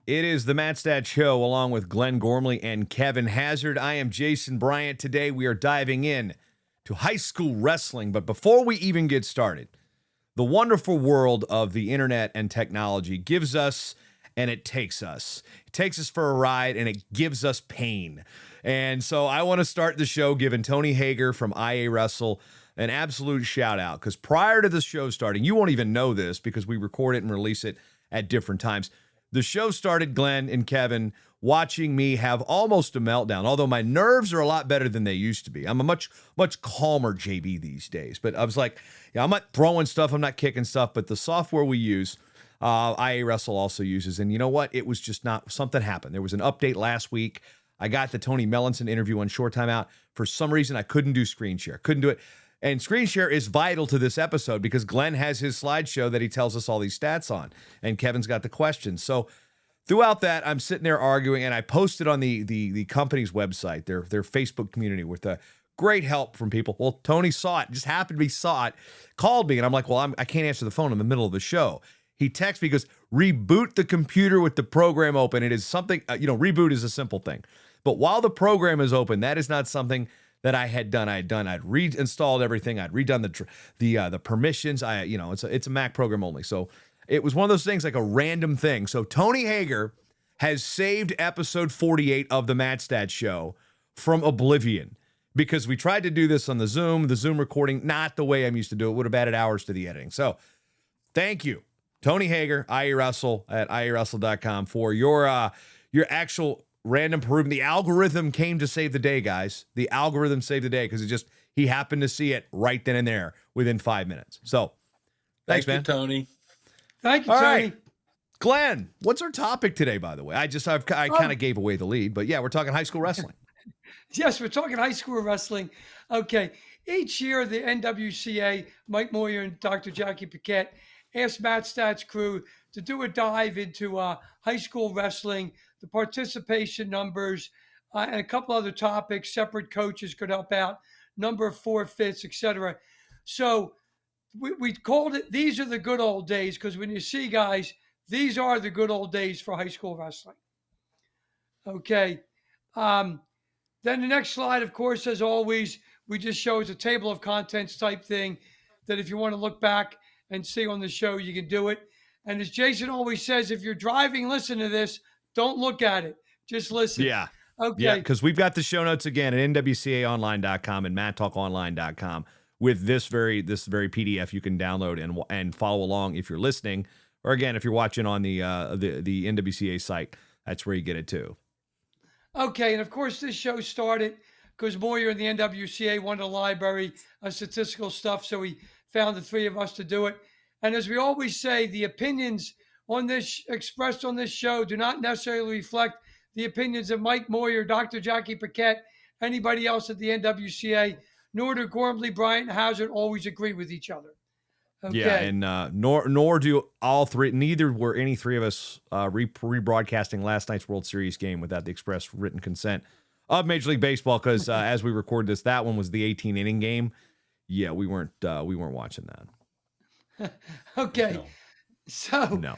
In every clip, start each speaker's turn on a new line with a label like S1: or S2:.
S1: It is the MatStats Show along with Glenn Gormley and Kevin Hazard. I am Jason Bryant. Today we are diving in to high school wrestling. But before we even get started, the wonderful world of the internet and technology gives us and it takes us. It takes us for a ride and it gives us pain. And so I want to start the show giving Tony Hager from IA Wrestle an absolute shout out, because prior to the show starting, you won't even know this because we record it and release it at different times. The show started, Glenn and Kevin, watching me have almost a meltdown, although my nerves are a lot better than they used to be. I'm a much calmer JB these days. But I was like, yeah, I'm not throwing stuff, I'm not kicking stuff, but the software we use, IA Wrestle also uses. And you know what? It was just not, something happened. There was an update last week. I got the Tony Mellinson interview on Short Timeout. For some reason, I couldn't do screen share. Couldn't do it. And screen share is vital to this episode because Glenn has his slideshow that he tells us all these stats on, and Kevin's got the questions. So throughout that, I'm sitting there arguing, and I posted on the company's website, their Facebook community, with great help from people. Well, Tony saw it, just happened to be saw it, called me, and I'm like, well, I can't answer the phone in the middle of the show. He texts me, goes, reboot the computer with the program open. It is something, reboot is a simple thing. But while the program is open, that is not something that I had done. I'd reinstalled everything. I'd redone the permissions. It's a Mac program only. So it was one of those things, like a random thing. So Tony Hager has saved episode 48 of the MatStats Show from oblivion because we tried to do this on the Zoom recording, not the way I'm used to do it. Would have added hours to the editing. So thank you, Tony Hager, IA Wrestle at iawrestle.com, for your actual random Peruvian. The algorithm came to save the day, guys. The algorithm saved the day because he happened to see it right then and there within 5 minutes. So thanks, man.
S2: Thank you, Tony.
S3: Thank you,
S1: All
S3: Tony.
S1: right. Glenn, what's our topic today, by the way? I kind of gave away the lead, but yeah, we're talking high school wrestling.
S3: Yes, we're talking high school wrestling. Okay. Each year, the NWCA, Mike Moyer and Dr. Jackie Paquette, asked MatStats crew to do a dive into high school wrestling, the participation numbers, and a couple other topics. Separate coaches could help out, number of forfeits, etc. So we called it, these are the good old days, because when you see, guys, these are the good old days for high school wrestling. Okay. Then the next slide, of course, as always, we just show as a table of contents type thing that if you want to look back and see on the show, you can do it. And as Jason always says, if you're driving, listen to this. Don't look at it. Just listen.
S1: Yeah.
S3: Okay.
S1: Yeah, because we've got the show notes again at nwcaonline.com and mattalkonline.com with this very PDF you can download and follow along if you're listening, or again if you're watching on the NWCA site. That's where you get it too.
S3: Okay, and of course this show started because Moyer in the NWCA wanted a library of statistical stuff, so he found the three of us to do it. And as we always say, the opinions on this expressed on this show do not necessarily reflect the opinions of Mike Moyer, Dr. Jackie Paquette, anybody else at the NWCA, nor do Gormley, Bryant, and Hazard always agree with each other. Okay.
S1: Yeah, and nor do all three. Neither were any three of us rebroadcasting last night's World Series game without the express written consent of Major League Baseball, because as we record this, that one was the 18-inning game. Yeah, we weren't watching that.
S3: Okay.
S2: No.
S3: So
S1: No.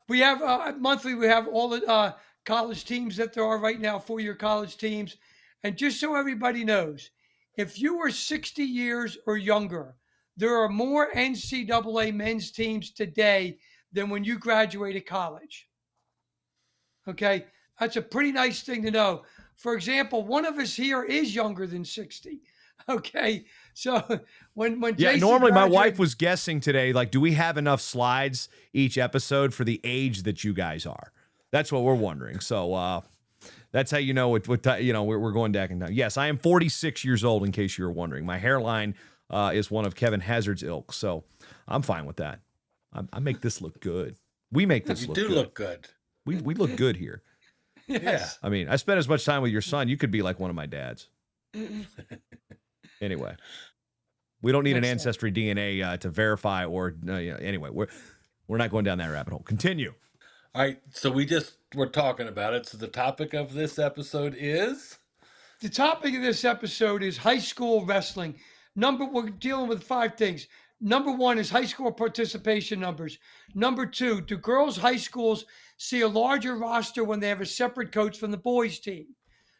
S3: we have monthly. We have all the college teams that there are right now, 4-year college teams, and just so everybody knows, if you are 60 years or younger, there are more NCAA men's teams today than when you graduated college. Okay, that's a pretty nice thing to know. For example, one of us here is younger than 60. Okay, so when Jason
S1: normally my wife was guessing today, like, do we have enough slides each episode for the age that you guys are? That's what we're wondering. So that's how you know what we're going back in time. Yes, I am 46 years old, in case you were wondering. My hairline is one of Kevin Hazard's ilk, so I'm fine with that. I make this look good. We make this look good.
S2: You do look good.
S1: We look good here.
S3: Yes.
S1: I mean, I spent as much time with your son. You could be like one of my dads. Anyway, we don't need an ancestry DNA to verify or anyway, we're not going down that rabbit hole. Continue.
S2: All right, so we're talking about it. So the topic of this episode is?
S3: The topic of this episode is high school wrestling. We're dealing with 5 things. Number one is high school participation numbers. Number two, do girls' high schools see a larger roster when they have a separate coach from the boys' team?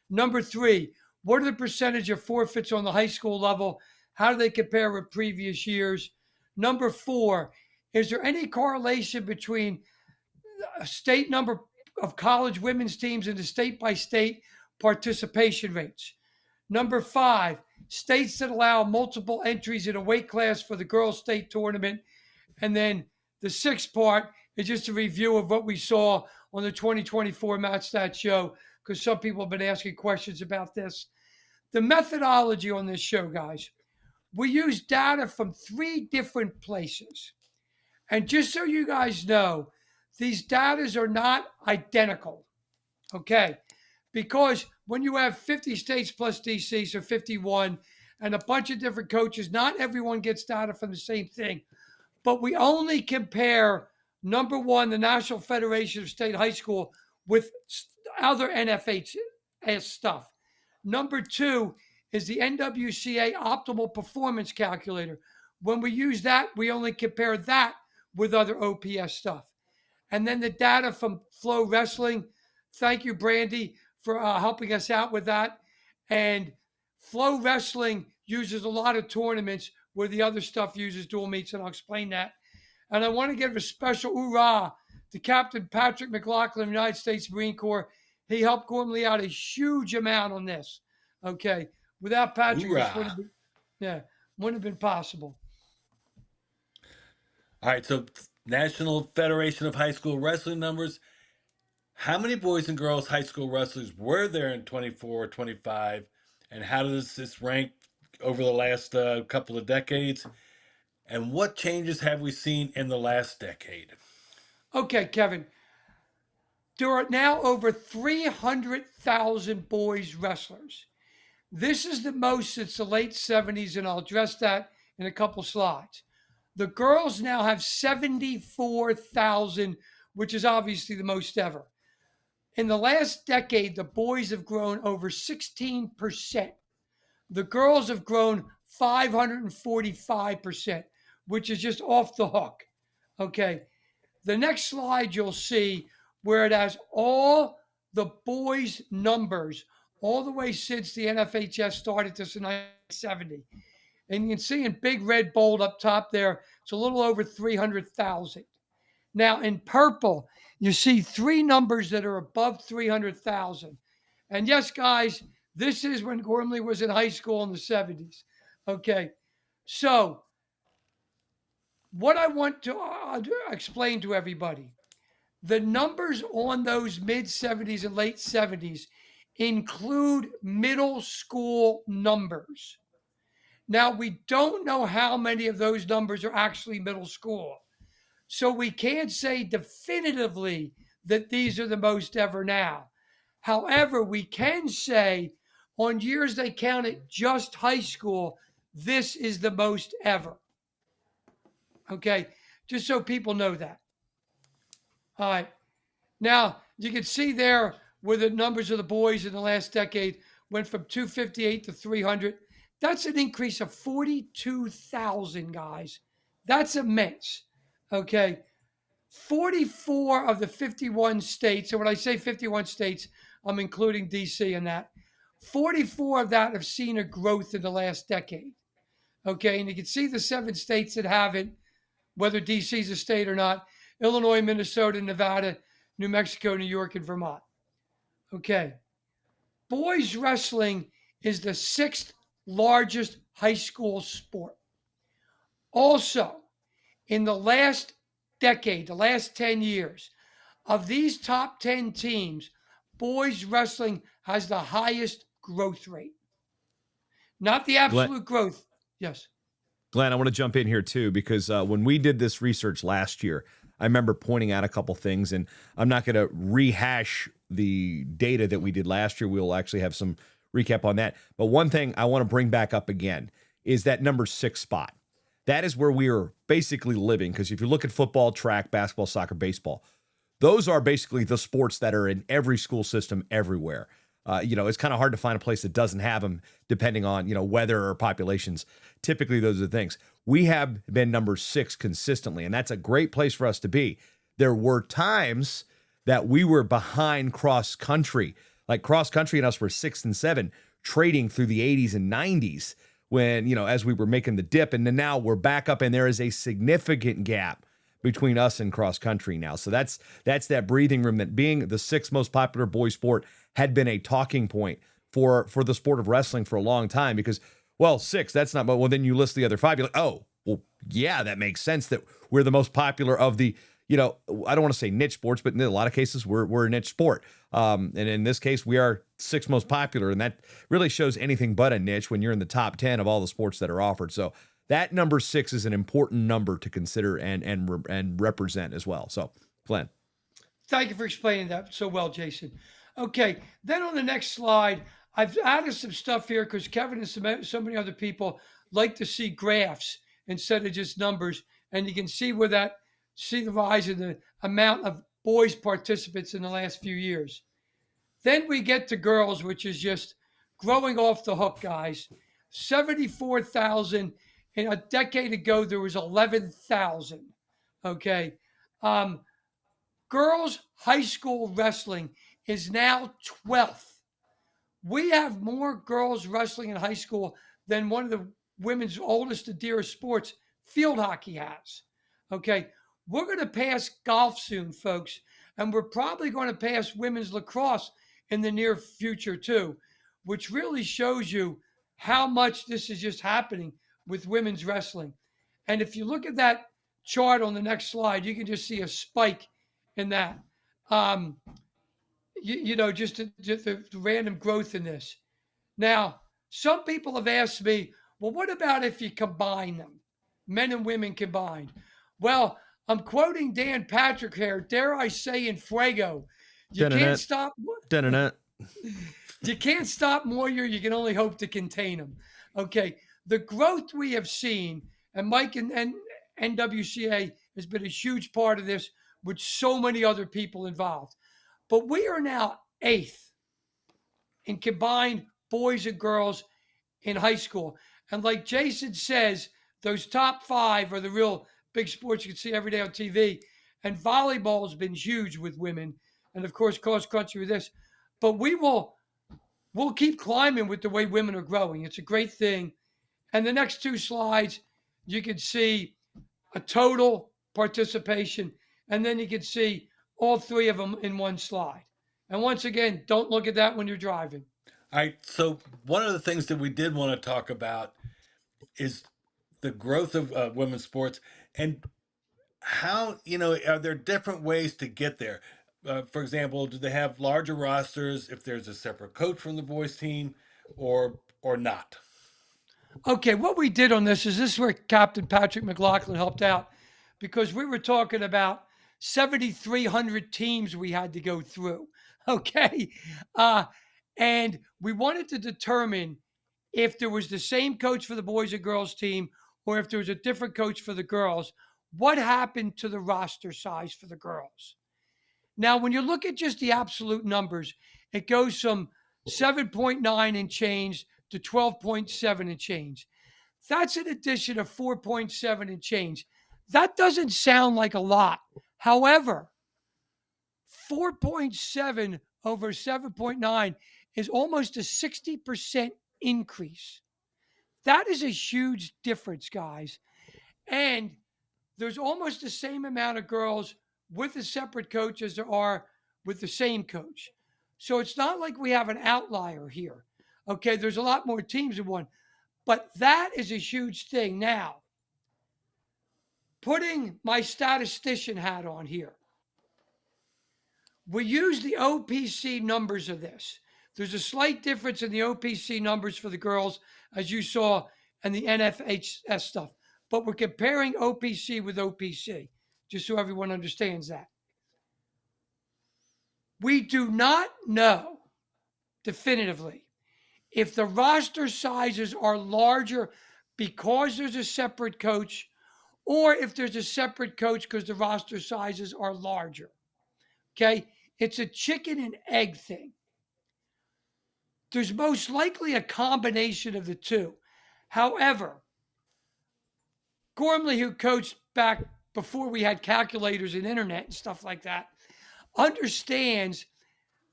S3: Number three, what are the percentage of forfeits on the high school level? How do they compare with previous years? Number four, is there any correlation between a state number of college women's teams and the state by state participation rates? Number five, states that allow multiple entries in a weight class for the girls' state tournament. And then the sixth part is just a review of what we saw on the 2024 MatStats show, because some people have been asking questions about this. The methodology on this show, guys, we use data from 3 different places. And just so you guys know, these datas are not identical. Okay. Because when you have 50 states plus DC, so 51, and a bunch of different coaches, not everyone gets data from the same thing. But we only compare, number one, the National Federation of State High School with other NFH stuff. Number two is the NWCA Optimal Performance Calculator. When we use that, we only compare that with other OPS stuff. And then the data from Flow Wrestling. Thank you, Brandy, for helping us out with that. And Flow Wrestling uses a lot of tournaments where the other stuff uses dual meets, and I'll explain that. And I want to give a special hoorah to Captain Patrick McLaughlin of the United States Marine Corps. He helped Gormley out a huge amount on this. Okay. Without Patrick, this wouldn't have been possible.
S2: All right, so National Federation of High School Wrestling numbers. How many boys and girls high school wrestlers were there in 24, 25? And how does this rank over the last couple of decades? And what changes have we seen in the last decade?
S3: Okay, Kevin. There are now over 300,000 boys wrestlers. This is the most since the late 70s, and I'll address that in a couple slides. The girls now have 74,000, which is obviously the most ever. In the last decade, the boys have grown over 16%. The girls have grown 545%, which is just off the hook. Okay. The next slide you'll see where it has all the boys' numbers all the way since the NFHS started this in 1970. And you can see in big red bold up top there, it's a little over 300,000. Now in purple, you see 3 numbers that are above 300,000. And yes, guys, this is when Gormley was in high school in the 70s. Okay. So what I want to explain to everybody, the numbers on those mid 70s and late 70s include middle school numbers. Now, we don't know how many of those numbers are actually middle school. So we can't say definitively that these are the most ever now. However, we can say on years they counted just high school, this is the most ever. Okay, just so people know that. All right. Now, you can see there where the numbers of the boys in the last decade went from 258 to 300. That's an increase of 42,000, guys. That's immense. Okay. 44 of the 51 states, and when I say 51 states, I'm including DC in that. 44 of that have seen a growth in the last decade. Okay. And you can see the 7 states that haven't, whether DC is a state or not: Illinois, Minnesota, Nevada, New Mexico, New York, and Vermont. Okay. Boys wrestling is the 6th largest high school sport. Also, in the last decade, the last 10 years, of these top 10 teams, boys wrestling has the highest growth rate. Not the absolute growth. Yes.
S1: Glenn, I want to jump in here too, because when we did this research last year, I remember pointing out a couple things, and I'm not going to rehash the data that we did last year. We'll actually have some recap on that. But one thing I want to bring back up again is that number 6 spot. That is where we are basically living, because if you look at football, track, basketball, soccer, baseball, those are basically the sports that are in every school system everywhere. It's kind of hard to find a place that doesn't have them, depending on, weather or populations. Typically, those are the things. we have been number 6 consistently, and that's a great place for us to be. There were times that we were behind cross country, like cross country and us were 6 and 7, trading through the 80s and 90s when, as we were making the dip. And then now we're back up, and there is a significant gap between us and cross country now. So that's that breathing room, that being the 6th most popular boy sport had been a talking point for the sport of wrestling for a long time, because, well, 6, that's not, but well, then you list the other 5, you're like, oh, well, yeah, that makes sense that we're the most popular of the, I don't want to say niche sports, but in a lot of cases we're a niche sport. And in this case, we are 6th most popular, and that really shows anything but a niche when you're in the top 10 of all the sports that are offered. So that number 6 is an important number to consider and represent as well. So, Glenn.
S3: Thank you for explaining that so well, Jason. Okay, then on the next slide, I've added some stuff here because Kevin and so many other people like to see graphs instead of just numbers, and you can see see the rise in the amount of boys participants in the last few years. Then we get to girls, which is just growing off the hook, guys. 74,000. In a decade ago, there was 11,000. Okay. Girls high school wrestling is now 12th. We have more girls wrestling in high school than one of the women's oldest and dearest sports, field hockey, has. Okay. We're going to pass golf soon, folks. And we're probably going to pass women's lacrosse in the near future, too, which really shows you how much this is just happening with women's wrestling. And if you look at that chart on the next slide, you can just see a spike in that. Just the random growth in this. Now, some people have asked me, well, what about if you combine them, men and women combined? Well, I'm quoting Dan Patrick here. Dare I say, in Fuego, you can't stop. You can't stop Moyer. You can only hope to contain him. Okay, the growth we have seen, and Mike and NWCA has been a huge part of this, with so many other people involved. But we are now 8th in combined boys and girls in high school. And like Jason says, those top 5 are the real big sports you can see every day on TV. And volleyball has been huge with women. And of course, cross country with this. But we'll keep climbing with the way women are growing. It's a great thing. And the next 2 slides, you can see a total participation. And then you can see all 3 of them in one slide. And once again, don't look at that when you're driving.
S2: All right. So one of the things that we did want to talk about is the growth of women's sports, and how, are there different ways to get there? For example, do they have larger rosters if there's a separate coach from the boys team, or not?
S3: Okay, what we did on this is where Captain Patrick McLaughlin helped out, because we were talking about 7,300 teams we had to go through. Okay. And we wanted to determine if there was the same coach for the boys and girls team, or if there was a different coach for the girls, what happened to the roster size for the girls. Now, when you look at just the absolute numbers, it goes from 7.9 and change to 12.7 and change. That's an addition of 4.7 and change. That doesn't sound like a lot. However, 4.7 over 7.9 is almost a 60% increase. That is a huge difference, guys. And there's almost the same amount of girls with a separate coach as there are with the same coach. So it's not like we have an outlier here. Okay, there's a lot more teams in one. But that is a huge thing. Now, putting my statistician hat on here, we use the OPC numbers of this. There's a slight difference in the OPC numbers for the girls, as you saw, and the NFHS stuff. But we're comparing OPC with OPC, just so everyone understands that. We do not know definitively if the roster sizes are larger because there's a separate coach, or if there's a separate coach because the roster sizes are larger. Okay? It's a chicken and egg thing. There's most likely a combination of the two. However, Gormley, who coached back before we had calculators and internet and stuff like that, understands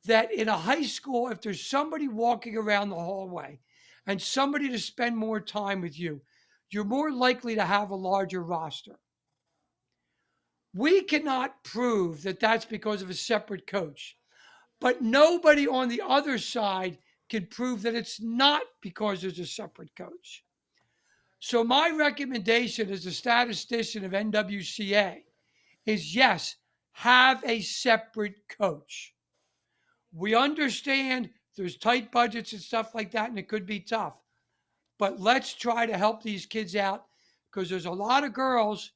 S3: that in a high school, if there's somebody walking around the hallway and somebody to spend more time with you, you're more likely to have a larger roster. We cannot prove that that's because of a separate coach, but nobody on the other side can prove that it's not because there's a separate coach. So, my recommendation as a statistician of NWCA is yes, have a separate coach. We understand there's tight budgets and stuff like that, and it could be tough. But let's try to help these kids out because there's a lot of girls,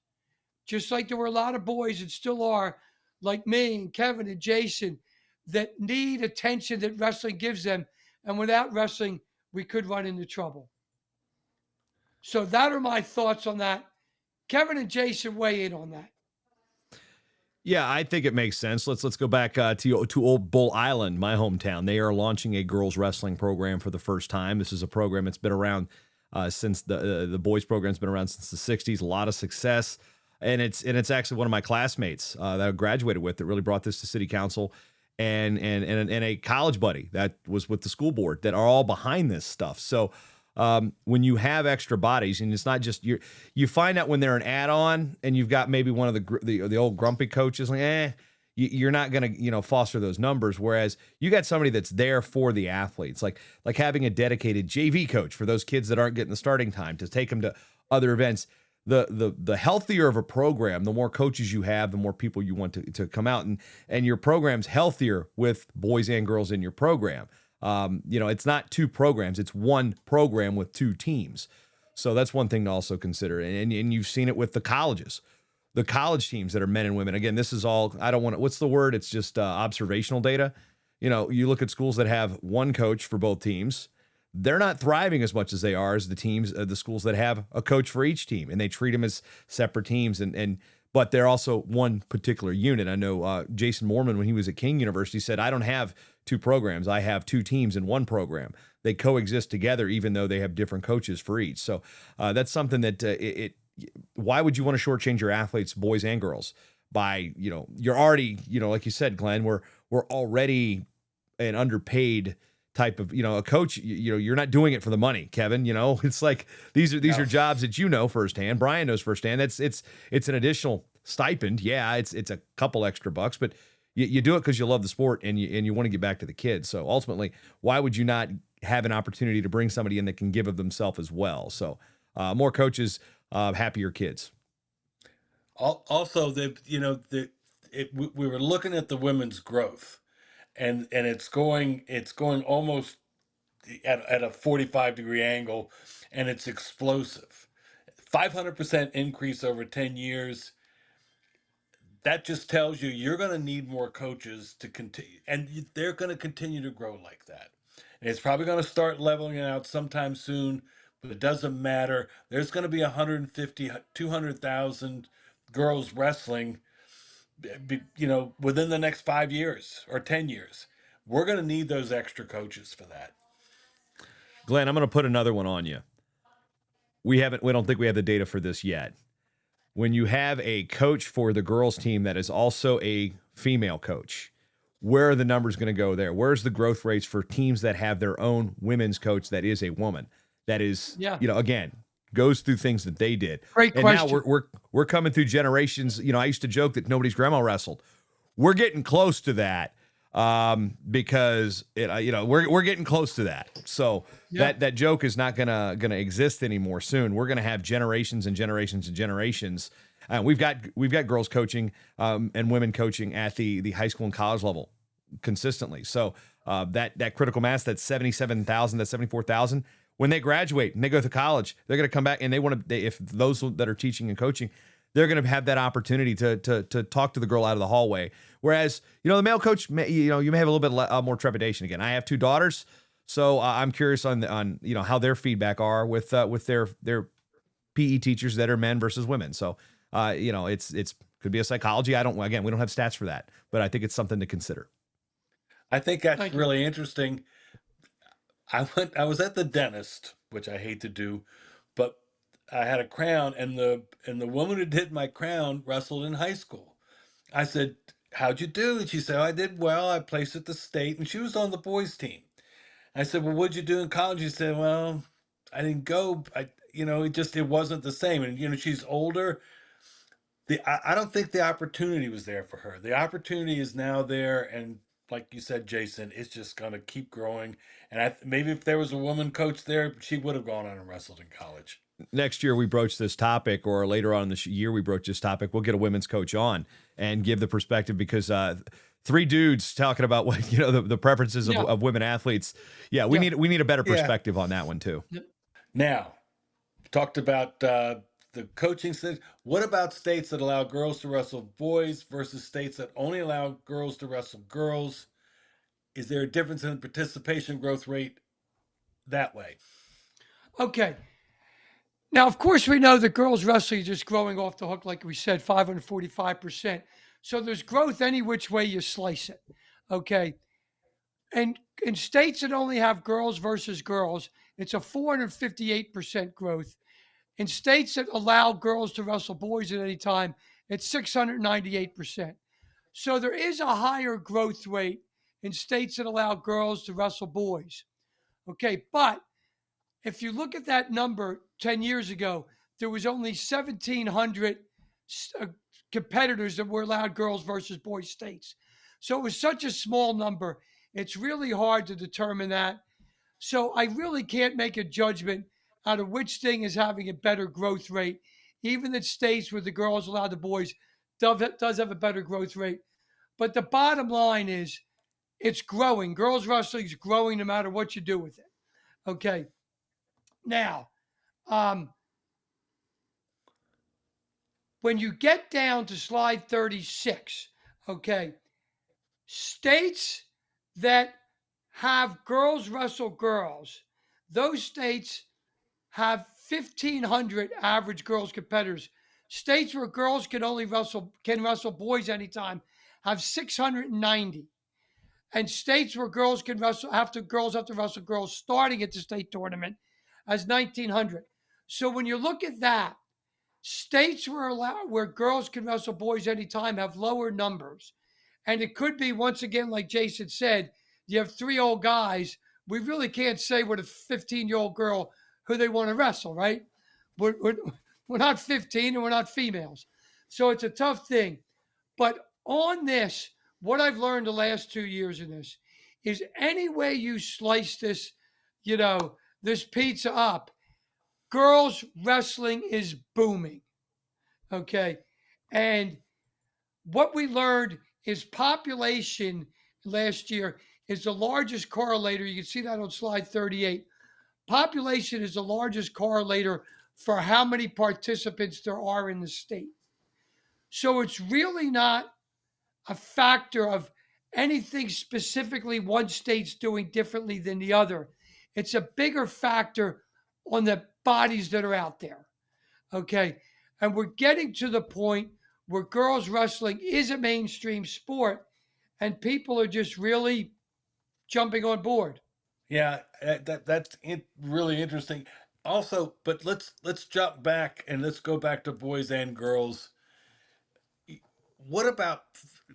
S3: just like there were a lot of boys and still are, like me and Kevin and Jason, that need attention that wrestling gives them. And without wrestling, we could run into trouble. So that are my thoughts on that. Kevin and Jason weigh in on that.
S1: Yeah, I think it makes sense. Let's go back to Old Bull Island, my hometown. They are launching a girls wrestling program for the first time. This is a program that's been around since the boys program's been around since the '60s. A lot of success, and it's actually one of my classmates that I graduated with that really brought this to city council, and a college buddy that was with the school board that are all behind this stuff. So. When you have extra bodies, and it's not just you find out when they're an add-on, and you've got maybe one of the old grumpy coaches, like, you're not going to foster those numbers. Whereas you got somebody that's there for the athletes, like having a dedicated JV coach for those kids that aren't getting the starting time to take them to other events. The healthier of a program, the more coaches you have, the more people you want to come out, and your program's healthier with boys and girls in your program. It's not two programs, it's one program with two teams. So that's one thing to also consider. And you've seen it with the colleges, the college teams that are men and women. Again, this is all, I don't want to, what's the word? It's just observational data. You look at schools that have one coach for both teams. They're not thriving as much as they are as the schools that have a coach for each team, and they treat them as separate teams. But they're also one particular unit. I know Jason Moorman, when he was at King University, said, I don't have two programs. I have two teams in one program. They coexist together, even though they have different coaches for each. So that's something that why would you want to shortchange your athletes, boys and girls, by, you're already, like you said, Glenn, we're already an underpaid type of, a coach, you're not doing it for the money, Kevin. It's like these are jobs that firsthand. Brian knows firsthand. It's an additional stipend. Yeah, it's a couple extra bucks, but you do it because you love the sport and you want to get back to the kids. So ultimately, why would you not have an opportunity to bring somebody in that can give of themselves as well? So more coaches, happier kids.
S2: Also, we were looking at the women's growth, and it's going almost at a 45-degree angle, and it's explosive. 500% increase over 10 years. That just tells you you're going to need more coaches to continue, and they're going to continue to grow like that. And it's probably going to start leveling out sometime soon, but it doesn't matter. There's going to be 150, 200,000 girls wrestling, within the next 5 years or 10 years. We're going to need those extra coaches for that.
S1: Glenn, I'm going to put another one on you. We don't think we have the data for this yet. When you have a coach for the girls team that is also a female coach, where are the numbers going to go there? Where's the growth rates for teams that have their own women's coach that is a woman? That is, again, goes through things that they did.
S3: Great question.
S1: And now we're coming through generations. I used to joke that nobody's grandma wrestled. We're getting close to that because we're getting close to that. So that joke is not gonna exist anymore soon. We're gonna have generations and generations and generations. We've got girls coaching and women coaching at the high school and college level consistently. So that critical mass, that's 77,000, that's 74,000. When they graduate and they go to college, they're going to come back and if those that are teaching and coaching, they're going to have that opportunity to talk to the girl out of the hallway. Whereas, the male coach, you may have a little bit more trepidation. Again, I have two daughters, so I'm curious on how their feedback are with their PE teachers that are men versus women. So, it's could be a psychology. we don't have stats for that, but I think it's something to consider.
S2: I think that's really interesting. I was at the dentist, which I hate to do, but I had a crown, and the woman who did my crown wrestled in high school. I said, "How'd you do?" And she said, "I did well. I placed at the state," and she was on the boys team. I said, "Well, what'd you do in college?" She said, "Well, I didn't go. It wasn't the same." And she's older. I don't think the opportunity was there for her. The opportunity is now there, and like you said, Jason, it's just gonna keep growing. And maybe if there was a woman coach there, she would have gone on and wrestled in college.
S1: Next year we broach this topic, or later on in the year we broach this topic, we'll get a women's coach on and give the perspective, because three dudes talking about what the preferences
S3: Yeah.
S1: of women athletes. Yeah, we need a better
S2: Yeah.
S1: perspective on that one too.
S2: Now, talked about the coaching things. What about states that allow girls to wrestle boys versus states that only allow girls to wrestle girls? Is there a difference in participation growth rate that way?
S3: Okay. Now, of course, we know that girls wrestling is just growing off the hook, like we said, 545%. So there's growth any which way you slice it. Okay. And in states that only have girls versus girls, it's a 458% growth. In states that allow girls to wrestle boys at any time, it's 698%. So there is a higher growth rate in states that allow girls to wrestle boys. Okay. But if you look at that number 10 years ago, there was only 1,700 competitors that were allowed girls versus boys states. So it was such a small number. It's really hard to determine that. So I really can't make a judgment out of which thing is having a better growth rate. Even in states where the girls allow the boys does have a better growth rate. But the bottom line is it's growing. Girls wrestling is growing no matter what you do with it. Okay. Now, when you get down to slide 36, okay, states that have girls wrestle girls, those states have 1,500 average girls competitors. States where girls can wrestle boys anytime have 690. And states where girls have to wrestle girls starting at the state tournament as 1,900. So when you look at that, states where girls can wrestle boys anytime have lower numbers. And it could be, once again, like Jason said, you have three old guys. We really can't say with a 15-year-old girl who they want to wrestle, right? We're not 15 and we're not females. So it's a tough thing. But on this, what I've learned the last 2 years in this is any way you slice this, this pizza up, girls wrestling is booming. Okay. And what we learned is population last year is the largest correlator. You can see that on slide 38. Population is the largest correlator for how many participants there are in the state. So it's really not a factor of anything specifically one state's doing differently than the other. It's a bigger factor on the bodies that are out there. Okay. And we're getting to the point where girls wrestling is a mainstream sport and people are just really jumping on board.
S2: Yeah, that's really interesting. Also, but let's jump back and let's go back to boys and girls. What about?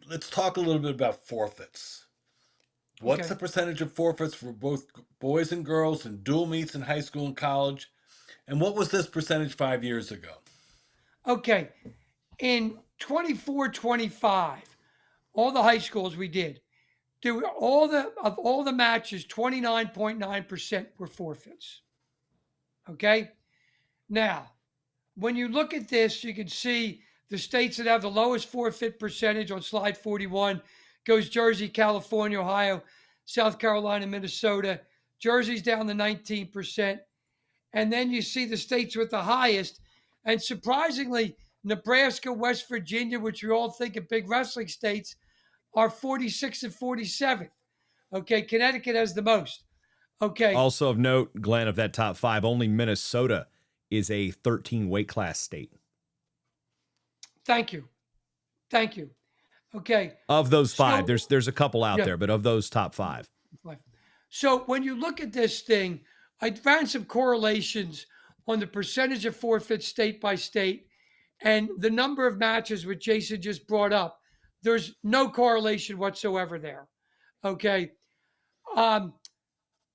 S2: Let's talk a little bit about forfeits. What's
S3: Okay.
S2: the percentage of forfeits for both boys and girls in dual meets in high school and college? And what was this percentage 5 years ago?
S3: Okay. In 24, 25, all the high schools we did, there were all the matches, 29.9% were forfeits. Okay. Now, when you look at this, you can see the states that have the lowest forfeit percentage on slide 41 goes Jersey, California, Ohio, South Carolina, Minnesota. Jersey's down to 19%. And then you see the states with the highest. And surprisingly, Nebraska, West Virginia, which we all think of big wrestling states, are 46 and 47. Okay, Connecticut has the most. Okay.
S1: Also of note, Glenn, of that top five, only Minnesota is a 13 weight class state.
S3: Thank you. Okay.
S1: Of those five, there's a couple out there, but of those top five.
S3: So when you look at this thing, I ran some correlations on the percentage of forfeits state by state and the number of matches which Jason just brought up. There's no correlation whatsoever there. Okay. Um,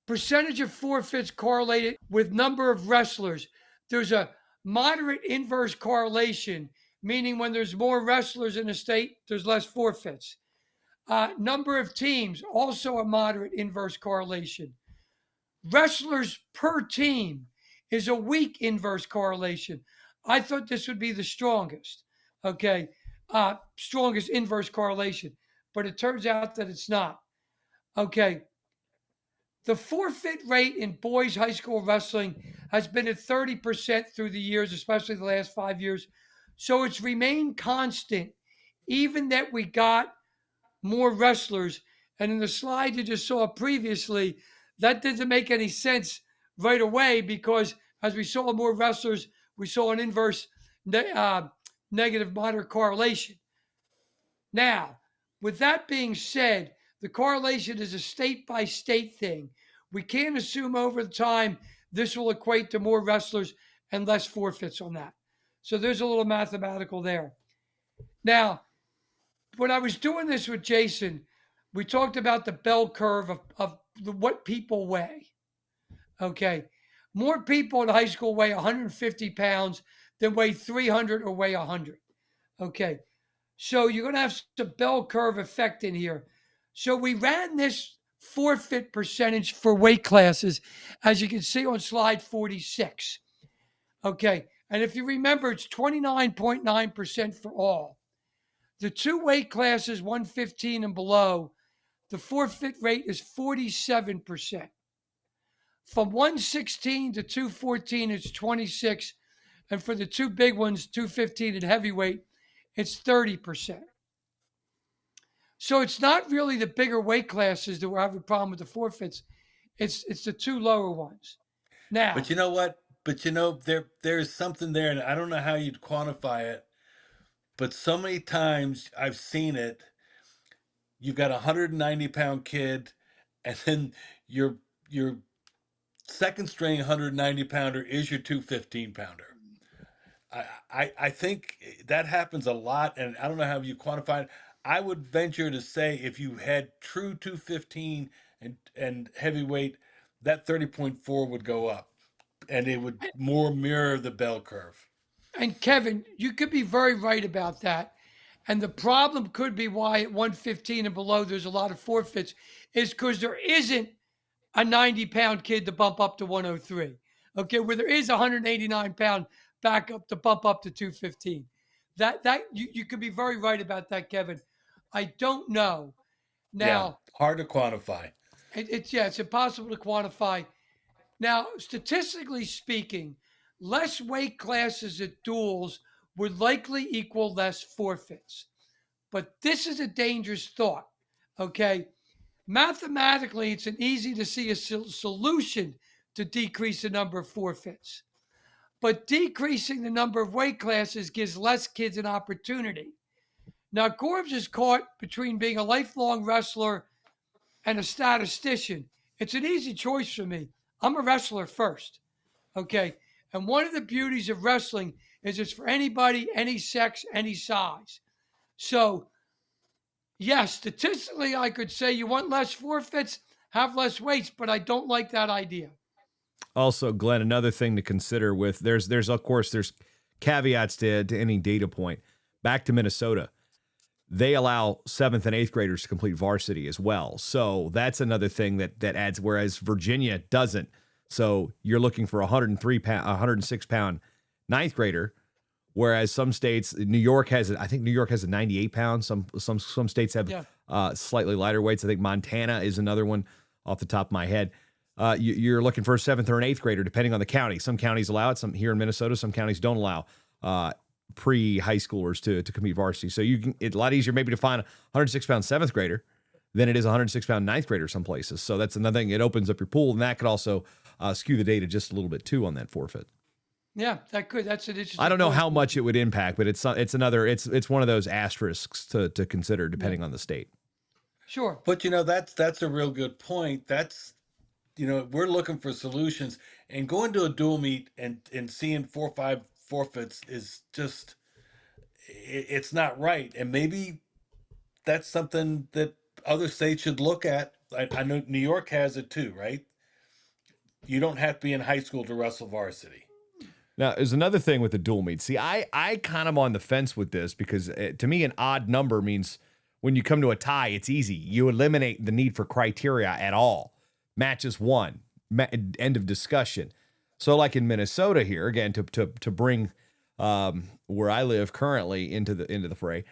S3: Percentage of forfeits correlated with number of wrestlers. There's a moderate inverse correlation, meaning when there's more wrestlers in a state, there's less forfeits. Number of teams, also a moderate inverse correlation. Wrestlers per team is a weak inverse correlation. I thought this would be the strongest, okay, strongest inverse correlation, but it turns out that it's not. Okay, the forfeit rate in boys high school wrestling has been at 30% through the years, especially the last 5 years. So it's remained constant, even that we got more wrestlers. And in the slide you just saw previously, that didn't make any sense right away because as we saw more wrestlers, we saw an inverse negative moderate correlation. Now, with that being said, the correlation is a state by state thing. We can't assume over time this will equate to more wrestlers and less forfeits on that. So there's a little mathematical there. Now, when I was doing this with Jason, we talked about the bell curve of what people weigh. Okay. More people in high school weigh 150 pounds than weigh 300 or weigh 100. Okay. So you're going to have some bell curve effect in here. So we ran this forfeit percentage for weight classes, as you can see on slide 46. Okay. And if you remember, it's 29.9% for all. The two weight classes, 115 and below, the forfeit rate is 47%. From 116 to 214, it's 26. And for the two big ones, 215 and heavyweight, it's 30%. So it's not really the bigger weight classes that we're having a problem with the forfeits. It's the two lower ones. Now,
S2: But you know what? But there's something there, and I don't know how you'd quantify it. But so many times I've seen it. You've got a 190-pound kid, and then your second string 190-pounder is your 215-pounder. I think that happens a lot, and I don't know how you quantify it. I would venture to say if you had true 215 and heavyweight, that 30.4 would go up, and it would more mirror the bell curve.
S3: and Kevin, you could be very right about that. And the problem could be why at 115 and below there's a lot of forfeits is because there isn't a 90-pound kid to bump up to 103. Okay, where there is a 189-pound backup to bump up to 215. That you could be very right about that, Kevin. I don't know.
S2: Yeah,
S3: Now,
S2: hard to quantify.
S3: it's impossible to quantify. Now, statistically speaking, less weight classes at duels would likely equal less forfeits. But this is a dangerous thought. Okay, mathematically, it's an easy to see a solution to decrease the number of forfeits. But decreasing the number of weight classes gives less kids an opportunity. Now, Corbs is caught between being a lifelong wrestler and a statistician. It's an easy choice for me. I'm a wrestler first. Okay. And one of the beauties of wrestling is it's for anybody, any sex, any size. So, yes, statistically, I could say you want less forfeits, have less weights, but I don't like that idea.
S1: Also, Glenn, another thing to consider with there's of course there's caveats to any data point. Back to Minnesota, they allow 7th and 8th graders to complete varsity as well. So that's another thing that adds, whereas Virginia doesn't. So you're looking for a 106 pound 9th grader, whereas some states, New York has, I think New York has a 98 pound. Some states have slightly lighter weights. I think Montana is another one off the top of my head. You're looking for a 7th or an 8th grader, depending on the county. Some counties allow it. Some here in Minnesota, some counties don't allow pre-high schoolers to compete varsity. So it's a lot easier maybe to find a 106 pound 7th grader than it is a 106 pound 9th grader some places. So that's another thing. It opens up your pool, and that could also skew the data just a little bit too on that forfeit.
S3: Yeah, that could. That's an interesting.
S1: I don't know
S3: point.
S1: how much it would impact, but it's one of those asterisks to consider depending on the state.
S3: Sure.
S2: But that's a real good point. That's we're looking for solutions, and going to a dual meet and seeing 4 or 5 forfeits is just it's not right. And maybe that's something that other states should look at. I know New York has it too, right? You don't have to be in high school to wrestle varsity.
S1: Now, there's another thing with the dual meet. See, I kind of on the fence with this because to me, an odd number means when you come to a tie, it's easy. You eliminate the need for criteria at all. Matches won. End of discussion. So, like in Minnesota here, again, to bring where I live currently into the fray,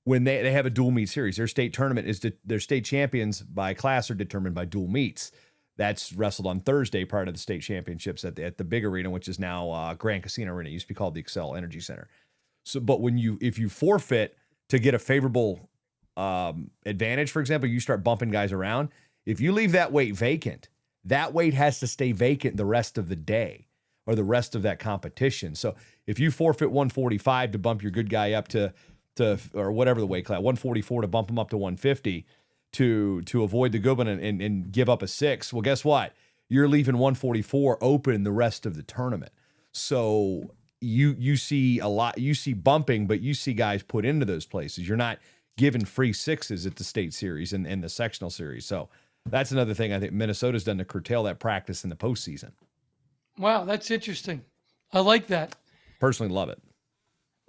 S1: when they have a dual meet series, their state tournament their state champions by class are determined by dual meets. That's wrestled on Thursday prior to the state championships at the big arena, which is now Grand Casino Arena. It used to be called the Excel Energy Center. So, but if you forfeit to get a favorable advantage, for example, you start bumping guys around. If you leave that weight vacant, that weight has to stay vacant the rest of the day or the rest of that competition. So if you forfeit 145 to bump your good guy up to or whatever the weight class, 144 to bump him up to 150 to avoid the good one and give up a 6, well, guess what? You're leaving 144 open the rest of the tournament. So you see bumping, but you see guys put into those places. You're not giving free 6s at the state series and the sectional series. So that's another thing I think Minnesota's done to curtail that practice in the postseason.
S3: Wow, that's interesting. I like that.
S1: Personally love it.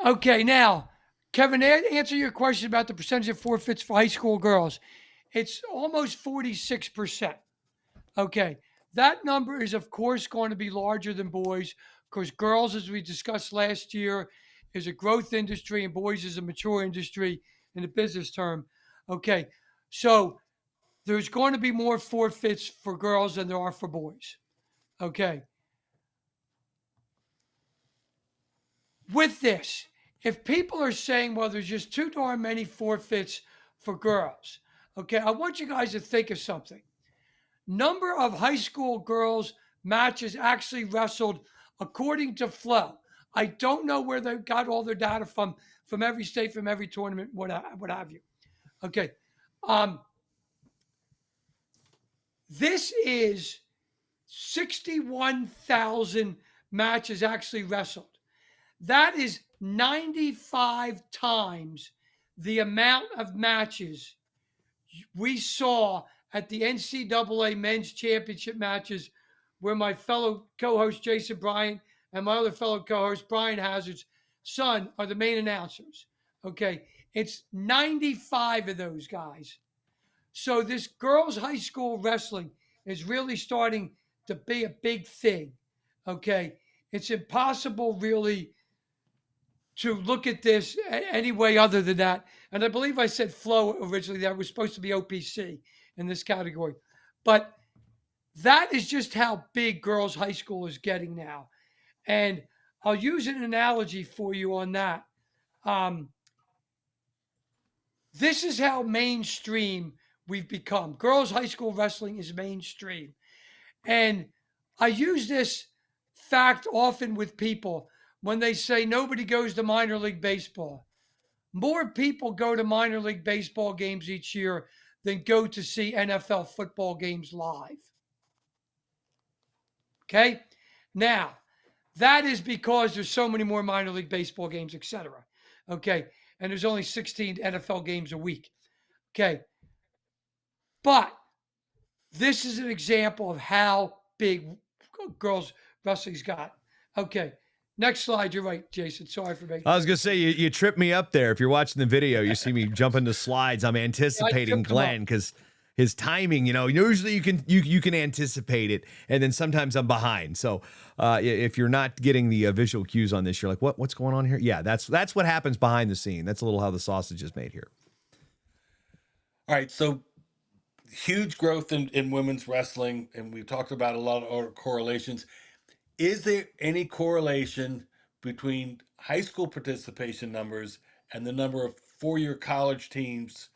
S3: Okay, now, Kevin, answer your question about the percentage of forfeits for high school girls. It's almost 46%. Okay, that number is, of course, going to be larger than boys because girls, as we discussed last year, is a growth industry and boys is a mature industry in a business term. Okay, so there's going to be more forfeits for girls than there are for boys. Okay. With this, if people are saying, well, there's just too darn many forfeits for girls, okay, I want you guys to think of something. Number of high school girls matches actually wrestled according to Flow. I don't know where they got all their data from every state, from every tournament, what have you. Okay. This is 61,000 matches actually wrestled. That is 95 times the amount of matches we saw at the NCAA men's championship matches where my fellow co-host Jason Bryant and my other fellow co-host Brian Hazard's son are the main announcers. Okay. It's 95 of those guys. So this girls' high school wrestling is really starting to be a big thing. Okay. It's impossible really to look at this any way other than that. And I believe I said Flow originally, that was supposed to be OPC in this category. But that is just how big girls' high school is getting now. And I'll use an analogy for you on that. This is how mainstream we've become. Girls' high school wrestling is mainstream. And I use this fact often with people when they say nobody goes to minor league baseball. More people go to minor league baseball games each year than go to see NFL football games live. Okay? Now, that is because there's so many more minor league baseball games, etc. Okay? And there's only 16 NFL games a week. Okay? But this is an example of how big girls wrestling's got. Okay. Next slide. You're right, Jason. Sorry for making.
S1: I was gonna say you tripped me up there. If you're watching the video, you see me jump into slides. I'm anticipating Glenn because his timing. Usually you can anticipate it, and then sometimes I'm behind. So if you're not getting the visual cues on this, you're like, what's going on here? Yeah, that's what happens behind the scene. That's a little how the sausage is made here.
S2: All right, so huge growth in women's wrestling, and we've talked about a lot of correlations. Is there any correlation between high school participation numbers and the number of four-year college teams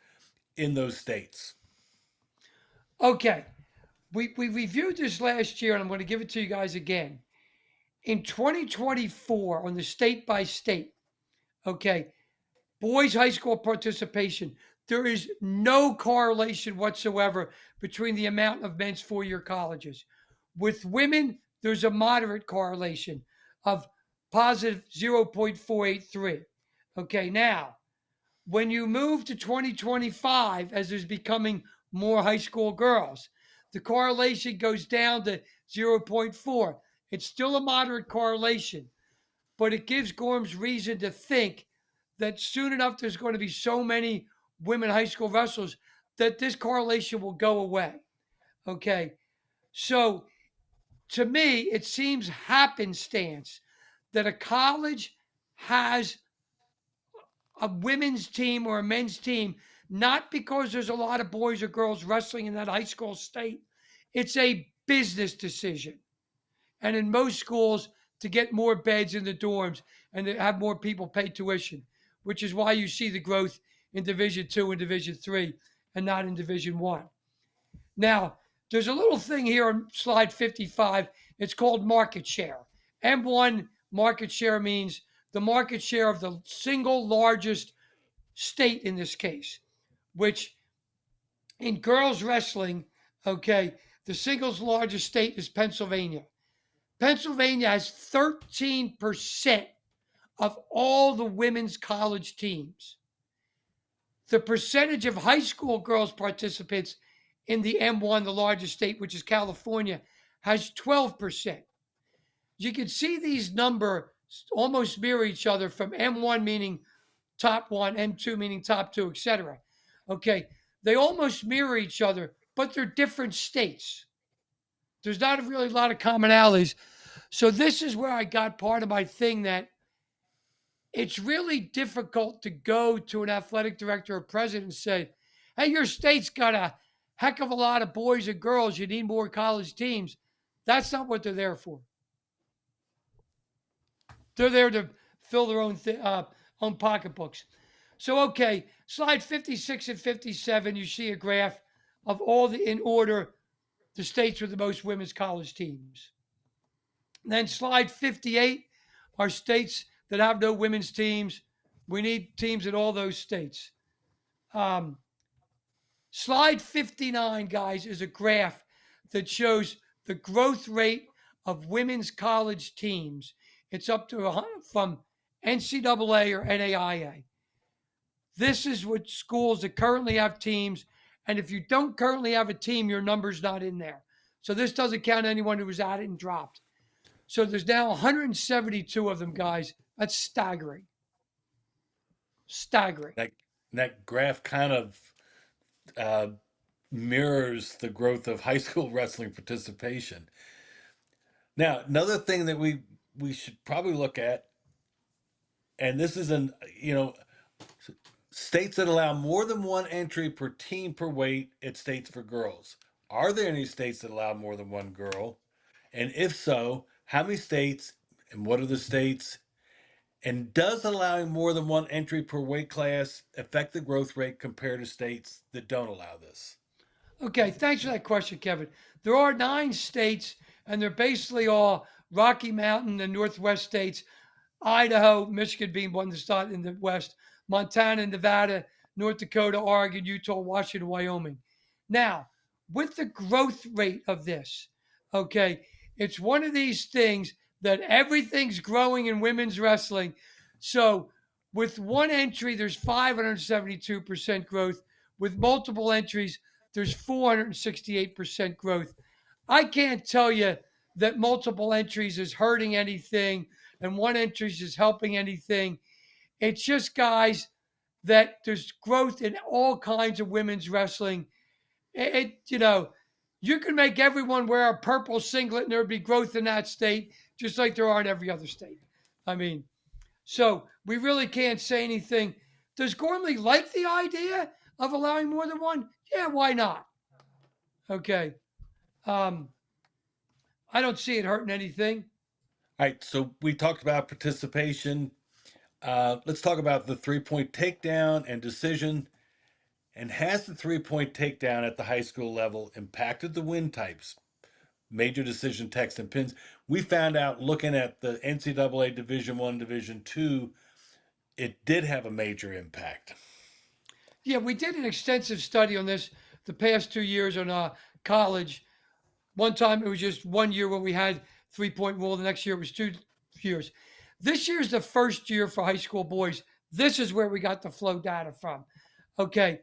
S2: in those states?
S3: Okay. We reviewed this last year, and I'm going to give it to you guys again. In 2024, on the state by state, okay, boys high school participation, there is no correlation whatsoever between the amount of men's four-year colleges. With women, there's a moderate correlation of positive 0.483. Okay, now, when you move to 2025, as there's becoming more high school girls, the correlation goes down to 0.4. It's still a moderate correlation, but it gives Gorms reason to think that soon enough there's going to be so many women high school wrestlers that this correlation will go away. Okay. So to me, it seems happenstance that a college has a women's team or a men's team, not because there's a lot of boys or girls wrestling in that high school state. It's a business decision. And in most schools, to get more beds in the dorms and to have more people pay tuition, which is why you see the growth in Division Two and Division Three and not in Division One. Now, there's a little thing here on slide 55. It's called market share. M1 market share means the market share of the single largest state in this case, which in girls wrestling, okay, the single largest state is Pennsylvania. Pennsylvania has 13% of all the women's college teams. The percentage of high school girls participants in the M1, the largest state, which is California, has 12%. You can see these numbers almost mirror each other from M1 meaning top one, M2 meaning top two, etc. Okay, they almost mirror each other, but they're different states. There's not really a lot of commonalities. So this is where I got part of my thing that it's really difficult to go to an athletic director or president and say, hey, your state's got a heck of a lot of boys and girls. You need more college teams. That's not what they're there for. They're there to fill their own pocketbooks. So, okay, slide 56 and 57, you see a graph of all in order, the states with the most women's college teams. Then slide 58 are states that have no women's teams. We need teams in all those states. Slide 59, guys, is a graph that shows the growth rate of women's college teams. It's up to from NCAA or NAIA. This is what schools that currently have teams. And if you don't currently have a team, your number's not in there. So this doesn't count anyone who was added and dropped. So there's now 172 of them, guys. That's staggering. Staggering.
S2: That graph kind of mirrors the growth of high school wrestling participation. Now, another thing that we should probably look at, and this is states that allow more than one entry per team per weight at states for girls. Are there any states that allow more than one girl? And if so, how many states and what are the states? And does allowing more than one entry per weight class affect the growth rate compared to states that don't allow this?
S3: Okay, thanks for that question, Kevin. There are 9 states, and they're basically all Rocky Mountain and Northwest states. Idaho, Michigan being one to start in the West, Montana, Nevada, North Dakota, Oregon, Utah, Washington, Wyoming. Now, with the growth rate of this, okay, it's one of these things that everything's growing in women's wrestling. So with one entry, there's 572% growth. With multiple entries, there's 468% growth. I can't tell you that multiple entries is hurting anything and one entry is helping anything. It's just, guys, that there's growth in all kinds of women's wrestling. You can make everyone wear a purple singlet and there'd be growth in that state, just like there are in every other state. I mean, so we really can't say anything. Does Gormley like the idea of allowing more than one? Yeah, why not? Okay. I don't see it hurting anything.
S2: All right, so we talked about participation. Let's talk about the 3-point takedown and decision. And has the 3-point takedown at the high school level impacted the win types? Major decision, text, and pins. We found out looking at the NCAA Division I, Division II, it did have a major impact.
S3: Yeah, we did an extensive study on this the past 2 years on college. One time it was just 1 year where we had 3-point rule. The next year it was 2 years. This year's the first year for high school boys. This is where we got the flow data from. Okay.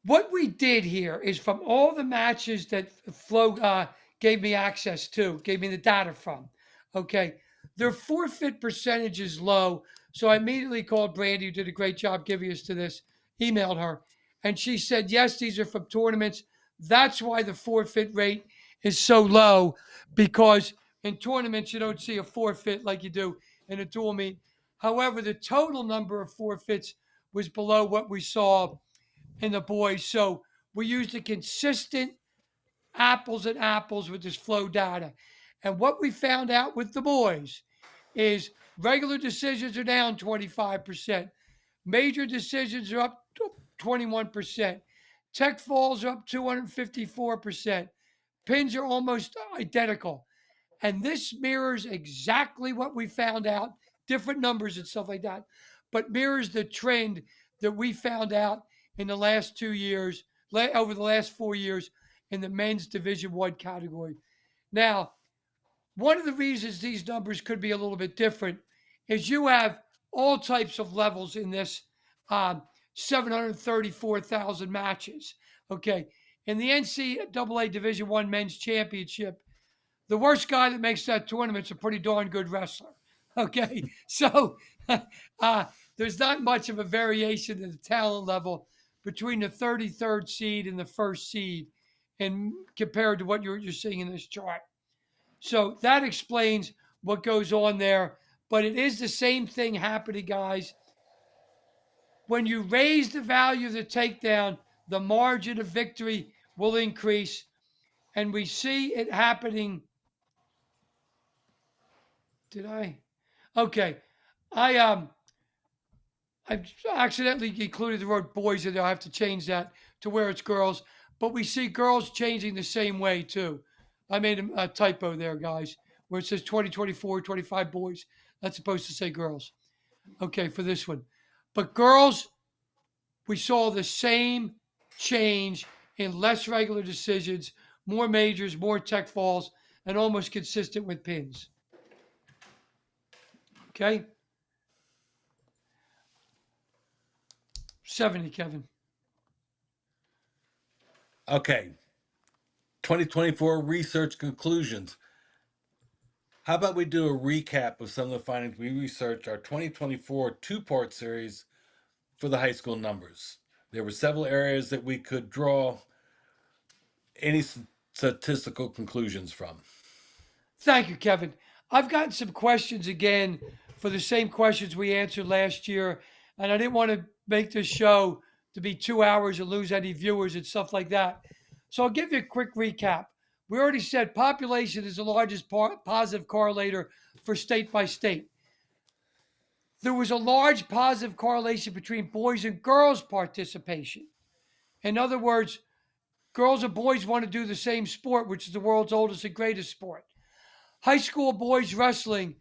S3: What we did here is from all the matches that Flow gave me access to, gave me the data from. Okay. Their forfeit percentage is low. So I immediately called Brandy, who did a great job giving us to this, emailed her. And she said, yes, these are from tournaments. That's why the forfeit rate is so low, because in tournaments, you don't see a forfeit like you do in a dual meet. However, the total number of forfeits was below what we saw in the boys. So we used a consistent apples and apples with this flow data. And what we found out with the boys is regular decisions are down 25%. Major decisions are up 21%. Tech falls are up 254%. Pins are almost identical. And this mirrors exactly what we found out, different numbers and stuff like that, but mirrors the trend that we found out in the last 2 years, over the last 4 years in the men's Division One category. Now, one of the reasons these numbers could be a little bit different is you have all types of levels in this 734,000 matches. Okay. In the NCAA Division One Men's Championship, the worst guy that makes that tournament's a pretty darn good wrestler. Okay. So there's not much of a variation in the talent level between the 33rd seed and the first seed, and compared to what you're seeing in this chart. So that explains what goes on there. But it is the same thing happening, guys. When you raise the value of the takedown, the margin of victory will increase. And we see it happening. Did I? Okay. I accidentally included the word boys in there. I have to change that to where it's girls. But we see girls changing the same way too. I made a typo there, guys, where it says 2024, 25 boys. That's supposed to say girls. Okay, for this one. But girls, we saw the same change in less regular decisions, more majors, more tech falls, and almost consistent with pins. Okay. 70, Kevin.
S2: Okay. 2024 research conclusions. How about we do a recap of some of the findings we researched our 2024 two-part series for the high school numbers? There were several areas that we could draw any statistical conclusions from.
S3: Thank you, Kevin. I've gotten some questions again for the same questions we answered last year, and I didn't want to make this show to be 2 hours and lose any viewers and stuff like that. So I'll give you a quick recap. We already said population is the largest positive correlator for state by state. There was a large positive correlation between boys and girls' participation. In other words, girls and boys want to do the same sport, which is the world's oldest and greatest sport. High school boys wrestling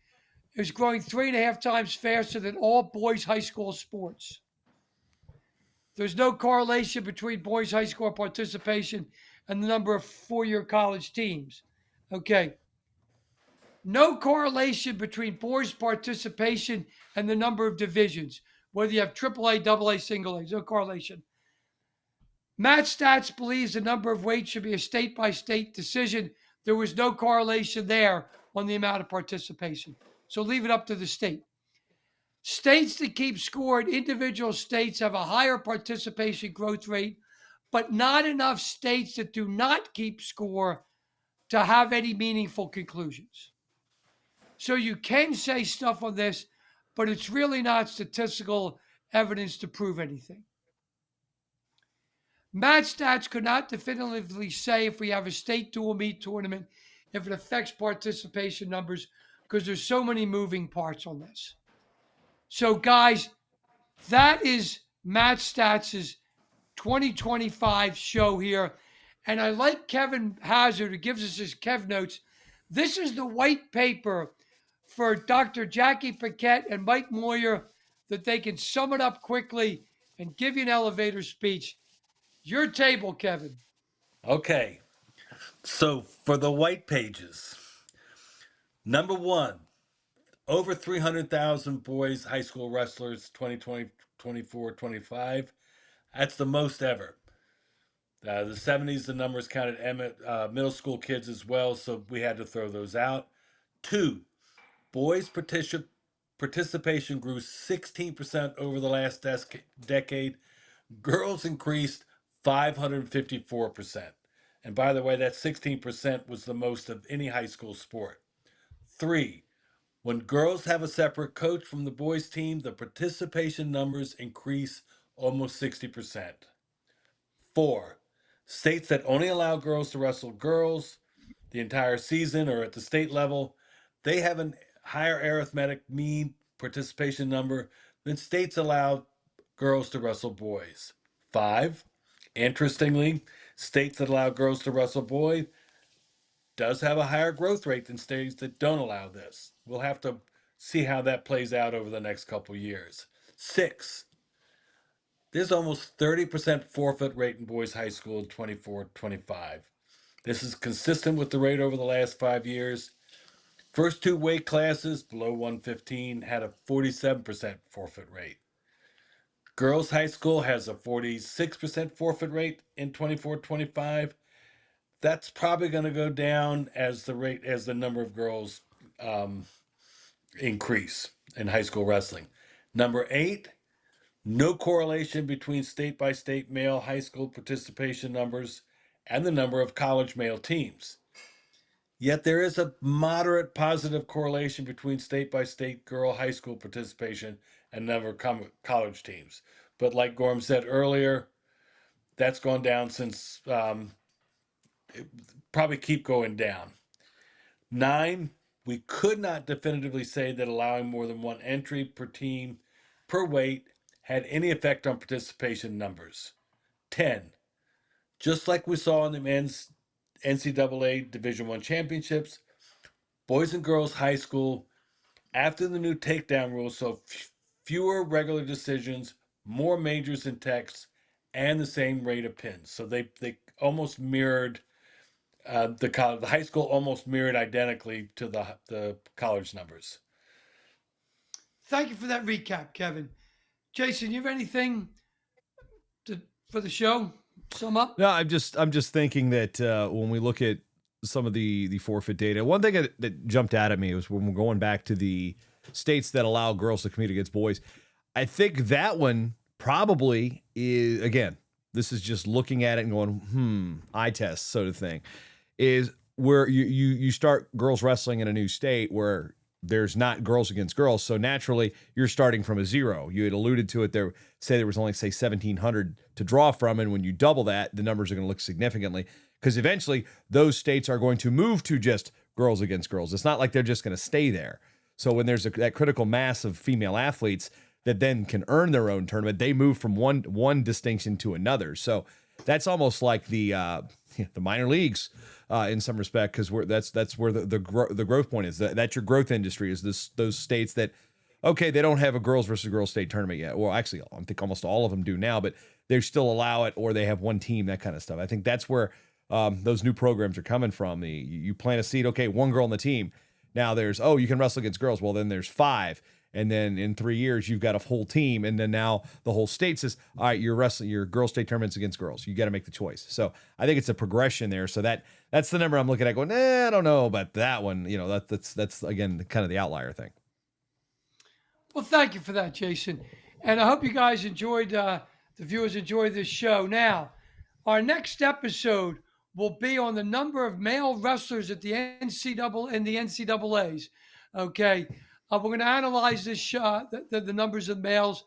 S3: is growing 3.5 times faster than all boys high school sports. There's no correlation between boys high school participation and the number of four-year college teams. Okay. No correlation between boys participation and the number of divisions, whether you have AAA, AA, single A. No correlation. MatStats believes the number of weights should be a state-by-state decision. There was no correlation there on the amount of participation. So leave it up to the state. States that keep score in individual states have a higher participation growth rate, but not enough states that do not keep score to have any meaningful conclusions. So you can say stuff on this, but it's really not statistical evidence to prove anything. MatStats could not definitively say if we have a state dual meet tournament, if it affects participation numbers, because there's so many moving parts on this. So, guys, that is MatStats' 2025 show here. And I like Kevin Hazard, who gives us his Kev notes. This is the white paper for Dr. Jackie Paquette and Mike Moyer that they can sum it up quickly and give you an elevator speech. Your table, Kevin.
S2: Okay, so for the white pages, number one, over 300,000 boys high school wrestlers 2020, 24, 25. That's the most ever. The 70s, the numbers counted middle school kids as well, so we had to throw those out. Two, boys' participation grew 16% over the last decade. Girls increased 554%. And by the way, that 16% was the most of any high school sport. Three, when girls have a separate coach from the boys' team, the participation numbers increase almost 60%. Four, states that only allow girls to wrestle girls the entire season or at the state level, they have a higher arithmetic mean participation number than states allow girls to wrestle boys. Five, interestingly, states that allow girls to wrestle boys does have a higher growth rate than states that don't allow this. We'll have to see how that plays out over the next couple years. Six, there's almost 30% forfeit rate in boys high school in 24-25. This is consistent with the rate over the last 5 years. First two weight classes below 115 had a 47% forfeit rate. Girls high school has a 46% forfeit rate in 24-25. That's probably going to go down as the number of girls increase in high school wrestling. Number 8, no correlation between state by state male high school participation numbers and the number of college male teams. Yet there is a moderate positive correlation between state by state girl high school participation and number of college teams. But like Gorm said earlier, that's gone down since probably keep going down. 9, we could not definitively say that allowing more than one entry per team per weight had any effect on participation numbers. 10, just like we saw in the men's NCAA Division I championships, boys and girls high school, after the new takedown rules, so fewer regular decisions, more majors and techs, and the same rate of pins. So they almost mirrored the high school almost mirrored identically to the college numbers.
S3: Thank you for that recap, Kevin. Jason, you have anything for the show? Sum up?
S1: No, I'm just thinking that when we look at some of the forfeit data, one thing that jumped out at me was when we're going back to the states that allow girls to compete against boys. I think that one probably is, again, this is just looking at it and going, eye test sort of thing, is where you start girls wrestling in a new state where there's not girls against girls. So naturally, you're starting from a zero. You had alluded to it there, say there was only, say, 1,700 to draw from. And when you double that, the numbers are going to look significantly because eventually those states are going to move to just girls against girls. It's not like they're just going to stay there. So when there's that critical mass of female athletes that then can earn their own tournament, they move from one distinction to another. So that's almost like the minor leagues in some respect, because that's where the growth point is. That's your growth industry, is those states that, okay, they don't have a girls versus girls state tournament yet. Well, actually, I think almost all of them do now, but they still allow it, or they have one team, that kind of stuff. I think that's where those new programs are coming from. You plant a seed, okay, one girl on the team. Now there's, you can wrestle against girls. Well, then there's 5. And then in 3 years, you've got a whole team. And then now the whole state says, all right, you're wrestling your girls state tournaments against girls. You got to make the choice. So I think it's a progression there. So that's the number I'm looking at going, I don't know about that one. That's again, kind of the outlier thing.
S3: Well, thank you for that, Jason. And I hope you guys enjoyed, the viewers enjoyed this show. Now, our next episode will be on the number of male wrestlers at the NCAAs. Okay. We're going to analyze this the numbers of males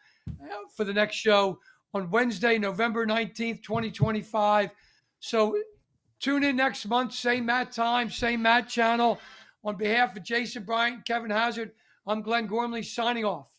S3: for the next show on Wednesday, November 19th, 2025. So tune in next month, same Matt time, same Matt channel. On behalf of Jason Bryant, Kevin Hazard, I'm Glenn Gormley signing off.